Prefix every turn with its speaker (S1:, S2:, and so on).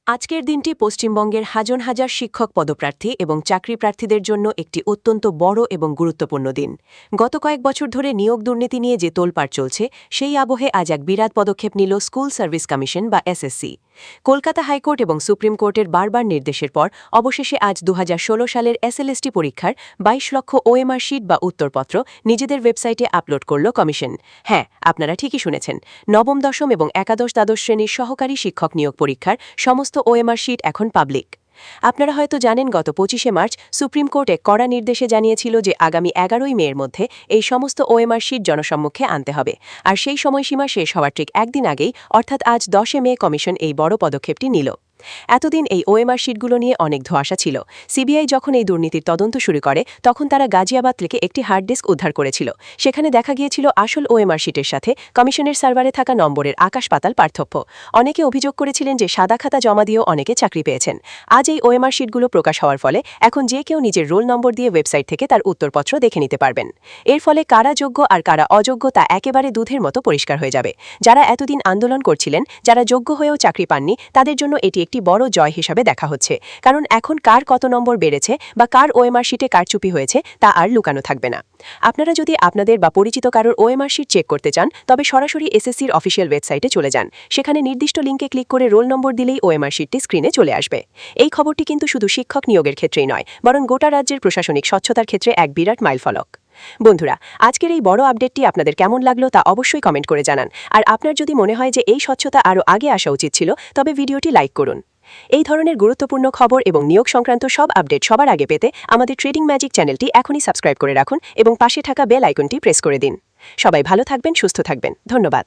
S1: আজকের দিনটি পশ্চিমবঙ্গের হাজার হাজার শিক্ষক পদপ্রার্থী এবং চাকরি প্রার্থীদের জন্য একটি অত্যন্ত বড় এবং গুরুত্বপূর্ণ দিন। গত কয়েক বছর ধরে নিয়োগ দুর্নীতি নিয়ে যে তোলপাড় চলছে, সেই আবহে আজ এক বিরাট পদক্ষেপ নিল স্কুল সার্ভিস কমিশন বা এসএসসি। কলকাতা হাইকোর্ট এবং সুপ্রিম কোর্টের বারবার নির্দেশের পর অবশেষে আজ 2016 সালের এসএলএসটি পরীক্ষার 22 লক্ষ ওএমআর শিট বা উত্তরপত্র নিজেদের ওয়েবসাইটে আপলোড করল কমিশন। হ্যাঁ, আপনারা ঠিকই শুনেছেন, নবম, দশম এবং একাদশ, দ্বাদশ শ্রেণীর সহকারী শিক্ষক নিয়োগ পরীক্ষার সমস্ত ওএমআর শিট এখন পাবলিক। আপনারা হয়তো জানেন, গত 25শে মার্চ সুপ্রিম কোর্ট এক কড়া নির্দেশে জানিয়েছিল যে আগামী 11ই মের মধ্যে এই সমস্ত ওএমআর শিট জনসম্মুখে আনতে হবে। আর সেই সময়সীমা শেষ হওয়ার ঠিক একদিন আগেই, অর্থাৎ আজ 10 মে, কমিশন এই বড় পদক্ষেপটি নিল। এতদিন এই ওএমআর শিটগুলো নিয়ে অনেক ধোঁয়াশা ছিল। সিবিআই যখন এই দুর্নীতির তদন্ত শুরু করে, তখন তারা গাজিয়াবাদ থেকে একটি হার্ড ডিস্ক উদ্ধার করেছিল। সেখানে দেখা গিয়েছিল আসল ওএমআর শিটের সাথে কমিশনের সার্ভারে থাকা নম্বরের আকাশ পাতাল পার্থক্য। অনেকে অভিযোগ করেছিলেন যে সাদা খাতা জমা দিয়েও অনেকে চাকরি পেয়েছেন। আজ এই ওএমআর শিটগুলো প্রকাশ হওয়ার ফলে এখন যে কেউ নিজের রোল নম্বর দিয়ে ওয়েবসাইট থেকে তার উত্তরপত্র দেখে নিতে পারবেন। এর ফলে কারা যোগ্য আর কারা অযোগ্য তা একেবারে দুধের মতো পরিষ্কার হয়ে যাবে। যারা এতদিন আন্দোলন করছিলেন, যারা যোগ্য হয়েও চাকরি পাননি, তাদের জন্য এটি একটি বড় জয় হিসাবে দেখা হচ্ছে। কারণ এখন কার কত নম্বর বেড়েছে বা কার ওএমআর শিটে কারচুপি হয়েছে তা আর লুকানো থাকবে না। আপনারা যদি আপনাদের বা পরিচিত কারোর ওএমআর শিট চেক করতে চান, তবে সরাসরি এসএসসির অফিসিয়াল ওয়েবসাইটে চলে যান। সেখানে নির্দিষ্ট লিঙ্কে ক্লিক করে রোল নম্বর দিলেই ওএমআর শিটটি স্ক্রিনে চলে আসবে। এই খবরটি কিন্তু শুধু শিক্ষক নিয়োগের ক্ষেত্রেই নয়, বরং গোটা রাজ্যের প্রশাসনিক স্বচ্ছতার ক্ষেত্রে এক বিরাট মাইলফলক। বন্ধুরা, আজকের এই বড় আপডেটটি আপনাদের কেমন লাগলো তা অবশ্যই কমেন্ট করে জানান। আর আপনার যদি মনে হয় যে এই স্বচ্ছতা আরও আগে আসা উচিত ছিল, তবে ভিডিওটি লাইক করুন। এই ধরনের গুরুত্বপূর্ণ খবর এবং নিয়োগ সংক্রান্ত সব আপডেট সবার আগে পেতে আমাদের ট্রেডিং ম্যাজিক চ্যানেলটি এখনই সাবস্ক্রাইব করে রাখুন এবং পাশে থাকা বেল আইকনটি প্রেস করে দিন। সবাই ভালো থাকবেন, সুস্থ থাকবেন। ধন্যবাদ।